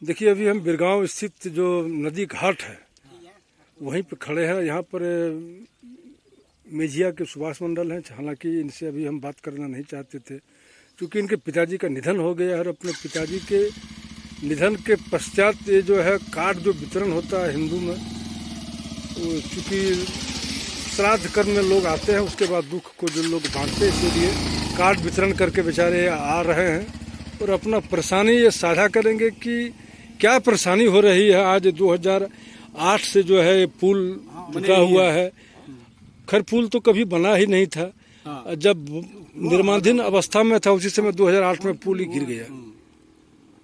देखिए अभी हम बिरगांव स्थित जो नदी घाट है वहीं पे खड़े हैं। यहाँ पर मेझिया के सुभाष मंडल हैं। हालांकि इनसे अभी हम बात करना नहीं चाहते थे क्योंकि इनके पिताजी का निधन हो गया है और अपने पिताजी के निधन के पश्चात ये जो है कार्ड जो वितरण होता है हिंदू में, चूँकि श्राद्ध कर्म में लोग आते हैं उसके बाद दुख को जो लोग बांटते हैं, इसीलिए कार्ड वितरण करके बेचारे आ रहे हैं और अपना परेशानी ये साझा करेंगे कि क्या परेशानी हो रही है। आज 2008 से जो है पुल टूटा हुआ है। खैर पुल तो कभी बना ही नहीं था, जब निर्माणाधीन अवस्था में था उसी समय 2008 में पुल ही गिर गया।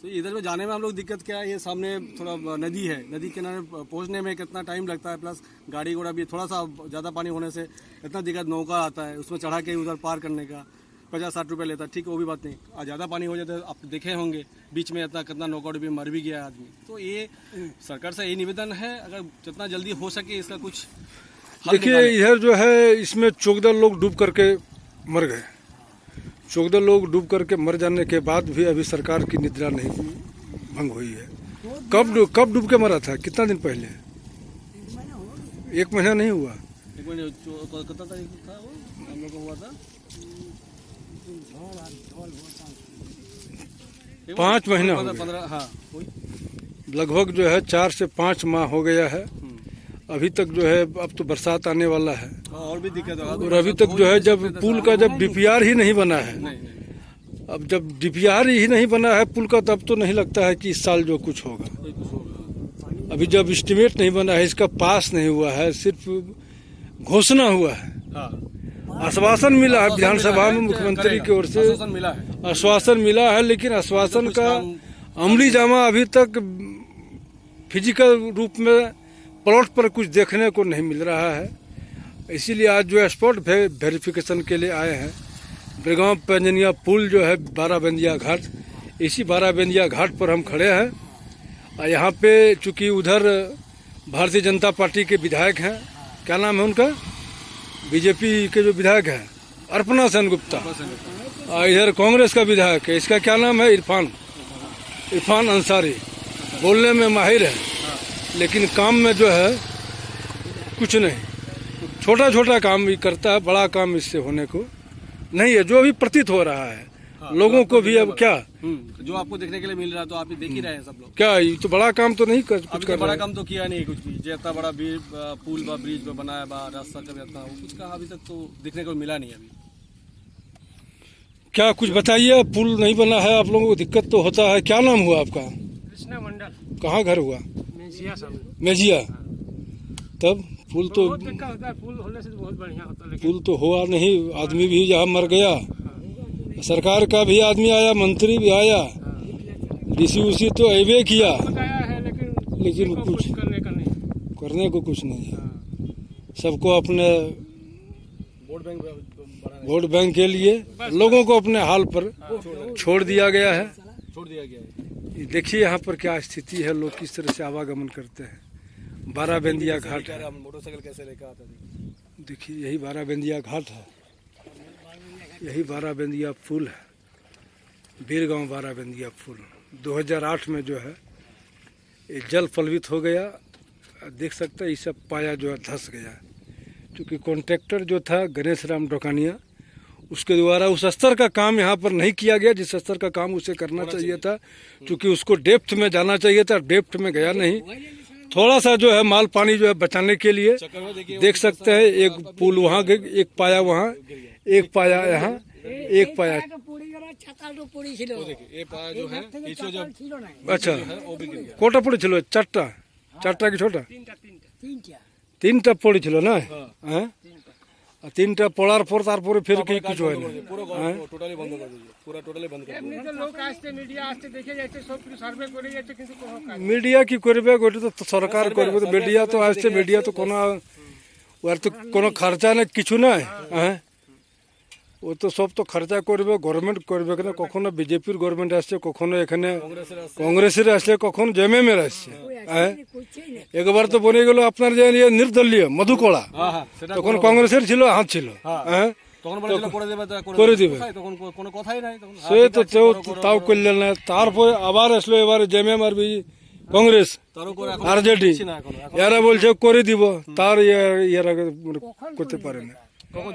तो इधर में जाने में हम लोग दिक्कत क्या है, ये सामने थोड़ा नदी है, नदी किनारे पहुंचने में कितना टाइम लगता है, प्लस गाड़ी घोड़ा भी थोड़ा सा ज़्यादा पानी होने से इतना दिक्कत, नौका आता है उसमें चढ़ा के उधर पार करने का 50-60 रुपये लेता है। ठीक है वो भी बात नहीं, आज ज़्यादा पानी हो जाता है, आप देखे होंगे बीच में इतना कितना नौका भी मर भी गया आदमी। तो ये सरकार से यही निवेदन है, अगर जितना जल्दी हो सके इसका कुछ देखिए इधर जो है इसमें 14 लोग डूब करके मर गए। 14 लोग डूब करके मर जाने के बाद भी अभी सरकार की निद्रा नहीं भंग हुई है। कब डूब के मरा था, कितना दिन पहले? 1 महीना नहीं हुआ। 1 महीने कितना तारीख था वो हम लोग को हुआ था? 5 महीना हो गया। 15 हाँ लगभग जो है 4 से 5 माह हो गया है। अभी तक जो है अब तो बरसात आने वाला है और भी दिक्कत होगा। और अभी तक जो है जब पुल का जब डीपीआर ही नहीं बना है, अब जब डीपीआर ही नहीं बना है पुल का, तब तो नहीं लगता है कि इस साल जो कुछ होगा। अभी जब एस्टिमेट नहीं बना है, इसका पास नहीं हुआ है, सिर्फ घोषणा हुआ है, आश्वासन मिला है विधानसभा में मुख्यमंत्री की ओर से आश्वासन मिला है, लेकिन आश्वासन का अमली जामा अभी तक फिजिकल रूप में प्लॉट पर कुछ देखने को नहीं मिल रहा है। इसीलिए आज जो स्पॉट वेरिफिकेशन के लिए आए हैं। बिरगांव पैंजनिया पुल जो है 12 बेंदिया घाट, इसी 12 बेंदिया घाट पर हम खड़े हैं। और यहाँ पे चूँकि उधर भारतीय जनता पार्टी के विधायक हैं, क्या नाम है उनका, बीजेपी के जो विधायक हैं अर्पणा सेनगुप्ता, और इधर कांग्रेस का विधायक है, इसका क्या नाम है, इरफान अंसारी। बोलने में माहिर है लेकिन काम में जो है कुछ नहीं, छोटा छोटा काम भी करता है, बड़ा काम इससे होने को नहीं है, जो अभी प्रतीत हो रहा है। लोगों को भी अब क्या जो आपको देखने के लिए मिल रहा है तो आप देख ही रहे हैं सब लोग। क्या ये तो बड़ा काम तो नहीं कुछ कर बड़ा काम तो किया नहीं कुछ भी, जो इतना बड़ा पुल बा ब्रिज बनाया बा रास्ता का इतना कुछ का अभी तक तो देखने को मिला नहीं। अभी क्या कुछ बताइए, पुल नहीं बना है, आप लोगों को दिक्कत तो होता है। क्या नाम हुआ आपका? कृष्णा मंडल। कहाँ घर हुआ? मेजिया। तब पुल तो होता है, पुल होने से बहुत बढ़िया होता है, पुल तो हुआ नहीं, आदमी भी यहाँ मर गया, सरकार का भी आदमी आया, मंत्री भी आया, डीसी उसी तो अबे किया है, लेकिन कुछ करने को कुछ नहीं है। सबको अपने वोट बैंक के लिए लोगों को अपने हाल पर छोड़ दिया गया है। देखिए यहाँ पर क्या स्थिति है, लोग किस तरह से आवागमन करते हैं। 12 बेंदिया घाट है, मोटरसाइकिल कैसे लेकर आता है, देखिए यही 12 बेंदिया घाट है, यही 12 बेंदिया पुल है, बिरगांव 12 बेंदिया पुल 2008 में जो है ये जल पलवित हो गया। देख सकते हैं ये सब पाया जो है धंस गया, क्योंकि कॉन्ट्रैक्टर जो था गणेश राम डोकानिया, उसके द्वारा उस स्तर का काम यहाँ पर नहीं किया गया जिस स्तर का काम उसे करना चाहिए था, क्योंकि उसको डेप्थ में जाना चाहिए था, डेप्थ में गया नहीं। थोड़ा सा जो है माल पानी जो है बचाने के लिए देख सकते हैं, एक पुल वहाँ, एक पाया वहाँ, एक पाया यहाँ, एक पाया। अच्छा कोटा पड़ी छिलो, चारटा की छोटा 3टा पड़ी छिलो ना, 3টা পড়ার পর তারপরে ফের কি কিছু হয় না, টোটালি বন্ধ করে দিয়েছে, পুরো টোটালি বন্ধ করে দিয়েছে। লোক আসছে, মিডিয়া আসছে, দেখে যাচ্ছে, সব কিছু সার্ভে করে যাচ্ছে, কিন্তু কোনো কাজ মিডিয়া কি করবে, ওটা তো সরকার করবে। তো মিডিয়া তো আসছে, মিডিয়া তো কোনো ওর তো কোনো খরচা নেই, কিছু নাই। হ্যাঁ ও তো সব তো খরচা করবে, গভর্নমেন্ট করবে, কেন কখনো বিজেপির গভর্নমেন্ট আসছে, কখনো এখানে কংগ্রেসের আসছে, কখনো জেএমএম আসছে। হ্যাঁ একবার তো বনে গেল আপনার যে নির্দলীয় মধুকলা, তখন কংগ্রেসের ছিল, হাত ছিল। হ্যাঁ তখন বলেছিল করে দেবে তো করে দেবে। কোথায়? তখন কোনো কথাই নাই তখন সে তো তাও করলে না, তারপরে আবার আসলো এবারে জেএমএম আর কংগ্রেস তারও করে এখন আরজেডি, দিচ্ছি না এখন এরা বলছে করে দিব, তার এরা করতে পারে না।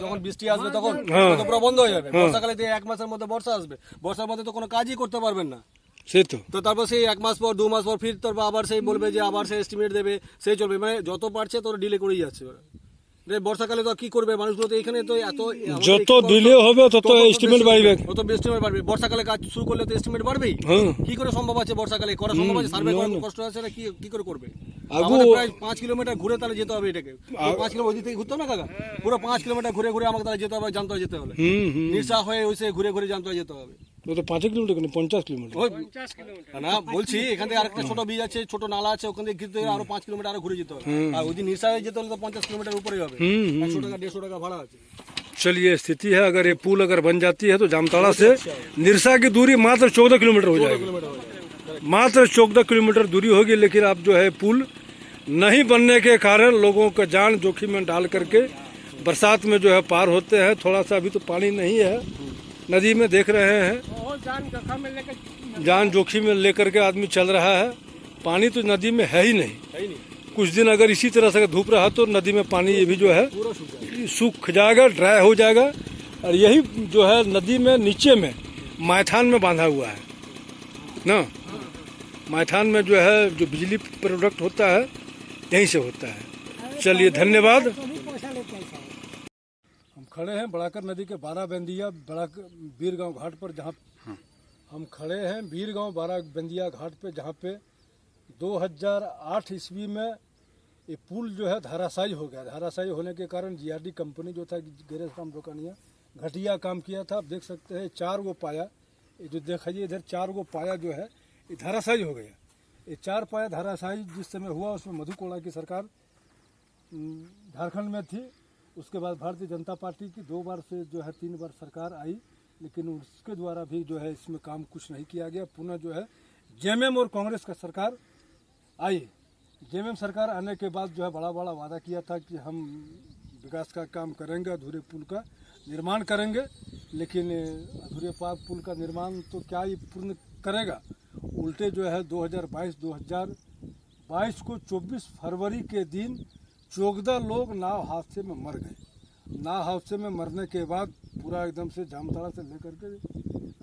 যখন বৃষ্টি আসবে তখন হ্যাঁ। তো পুরো বন্ধ হয়ে যাবে। বর্ষাকালে দিয়ে 1 মাসের মধ্যে বর্ষা আসবে, বর্ষার মধ্যে তো কোনো কাজই করতে পারবেন না। সে তো তো তারপর সেই 1 মাস পর 2 মাস পর ফির তারপর আবার সেই বলবে যে আবার সেই এস্টিমেট দেবে, সেই চলবে, মানে যত পারছে তোর ডিলে করেই যাচ্ছে। বর্ষাকালে তো কি করবে মানুষগুলো, তো এখানে তো এত যত ডিলে হবে তত এস্টিমেট বাড়বে। তত এস্টিমেট বাড়বে। বর্ষাকালে কাজ শুরু করলে তো এস্টিমেট বাড়বেই। হ্যাঁ, কি করে সম্ভব আছে বর্ষাকালে করা? সম্ভব আছে? সার্ভে করা কষ্ট আছে না, কি করে করবে? আগু- আমাদের প্রায় 5 কিলোমিটার ঘুরে তাহলে যেতে হবে এটাকে। 5 কিলোমিটার ওই থেকে ঘুরতে হবে না কাকা, পুরো 5 কিলোমিটার ঘুরে ঘুরে আমাকে তাহলে যেতে হবে, জানতে যেতে হলে নির্সা হয়ে ওইসে ঘুরে ঘুরে জানতে যেতে হবে। ও তো 5 কিলোমিটার কেন 50 কিলোমিটার। ওই 50 কিলোমিটার। না বলছি এখান থেকে আরেকটা ছোট বীজ আছে, ছোট নালা আছে, ওখান থেকে ঘুরতে গেলে আরো 5 কিলোমিটার আরো ঘুরে যেতে হবে। আর ওই দিন নির্সা হয়ে যেতে হলে তো 50 কিলোমিটার উপরেই হবে। 100 টাকা 150 টাকা भाड़ा আছে। चलिए स्थिति है, अगर ये पुल अगर बन जाती है तो जामताड़ा से निरसा की दूरी मात्र 14 किलोमीटर हो जाएगी, मात्र 14 किलोमीटर दूरी होगी। लेकिन अब जो है पुल नहीं बनने के कारण लोगों का जान जोखिम में डाल करके बरसात में जो है पार होते हैं। थोड़ा सा अभी तो पानी नहीं है नदी में, देख रहे हैं बहुत जान जोखिम में लेकर जान जोखिम में लेकर के आदमी चल रहा है। पानी तो नदी में है ही नहीं। है ही नहीं, कुछ दिन अगर इसी तरह से धूप रहा तो नदी में पानी ये भी जो है पूरा सूख जाएगा। सूख जाएगा, ड्राई हो जाएगा। और यही जो है नदी में नीचे में मायथान में बांधा हुआ है ना, मायथान में जो है जो बिजली प्रोडक्ट होता है यहीं से होता है। चलिए धन्यवाद। हम खड़े हैं बड़ाकर नदी के 12 बंदिया बीर गांव घाट पर, जहाँ हम खड़े हैं बीर गांव 12 बंदिया घाट पे, जहाँ पे 2008 ईस्वी में ये पुल जो है धराशायी हो गया। धराशायी होने के कारण जीआरडी कंपनी जो था गैरेज राम दुकानिया घटिया काम किया था। आप देख सकते हैं 4 गो पाया, ये जो देखिए इधर 4 गो पाया जो है ये धराशायी हो गया। ये 4 पाया धराशायी जिस समय हुआ उसमें मधु कोड़ा की सरकार झारखंड में थी। उसके बाद भारतीय जनता पार्टी की 2 बार से जो है 3 बार सरकार आई, लेकिन उसके द्वारा भी जो है इसमें काम कुछ नहीं किया गया। पुनः जो है जेएमएम और कांग्रेस का सरकार आई। जेएमएम सरकार आने के बाद जो है बड़ा बड़ा वादा किया था कि हम विकास का काम करेंगे, अधूरे पुल का निर्माण करेंगे। लेकिन अधूरे पुल का निर्माण तो क्या ही पूर्ण करेगा, उल्टे जो है 2022 को 24 फरवरी के दिन 14 लोग नाव हादसे में मर गए। नाव हादसे में मरने के बाद पूरा एकदम से जामताड़ा से लेकर के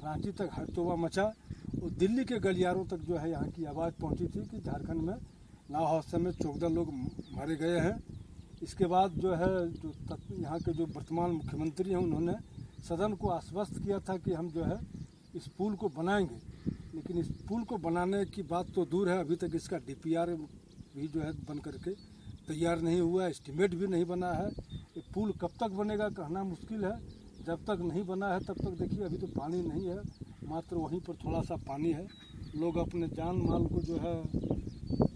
रांची तक हड़तोबा मचा और दिल्ली के गलियारों तक जो है यहाँ की आवाज़ पहुँची थी कि झारखंड में नाव हादसे में 14 लोग मारे गए हैं। इसके बाद जो है जो यहाँ के जो वर्तमान मुख्यमंत्री हैं उन्होंने सदन को आश्वस्त किया था कि हम जो है इस पुल को बनाएंगे। लेकिन इस पुल को बनाने की बात तो दूर है, अभी तक इसका डीपीआर भी जो है बन करके तैयार नहीं हुआ, एस्टीमेट भी नहीं बना है। ये पुल कब तक बनेगा कहना मुश्किल है। जब तक नहीं बना है तब तक देखिए अभी तो पानी नहीं है, मात्र वहीं पर थोड़ा सा पानी है। लोग अपने जान माल को जो है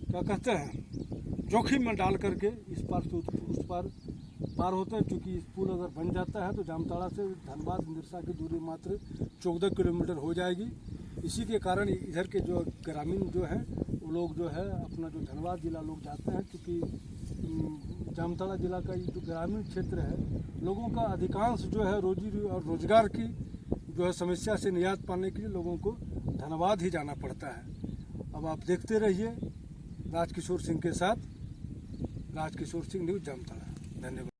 क्या कहते हैं जोखिम में डाल करके इस पार से उस पार होते हैं। क्योंकि इस पुल अगर बन जाता है तो जामताड़ा से धनबाद निरसा की दूरी मात्र 14 किलोमीटर हो जाएगी। इसी के कारण इधर के जो ग्रामीण जो हैं वो लोग जो है अपना जो धनबाद जिला लोग जाते हैं, क्योंकि जामताड़ा जिला का ये जो ग्रामीण क्षेत्र है लोगों का अधिकांश जो है रोजी और रोजगार की जो है समस्या से निजात पाने के लिए लोगों को धनबाद ही जाना पड़ता है। अब आप देखते रहिए राजकिशोर सिंह के साथ, राजकिशोर सिंह न्यूज़ जामताड़ा। धन्यवाद।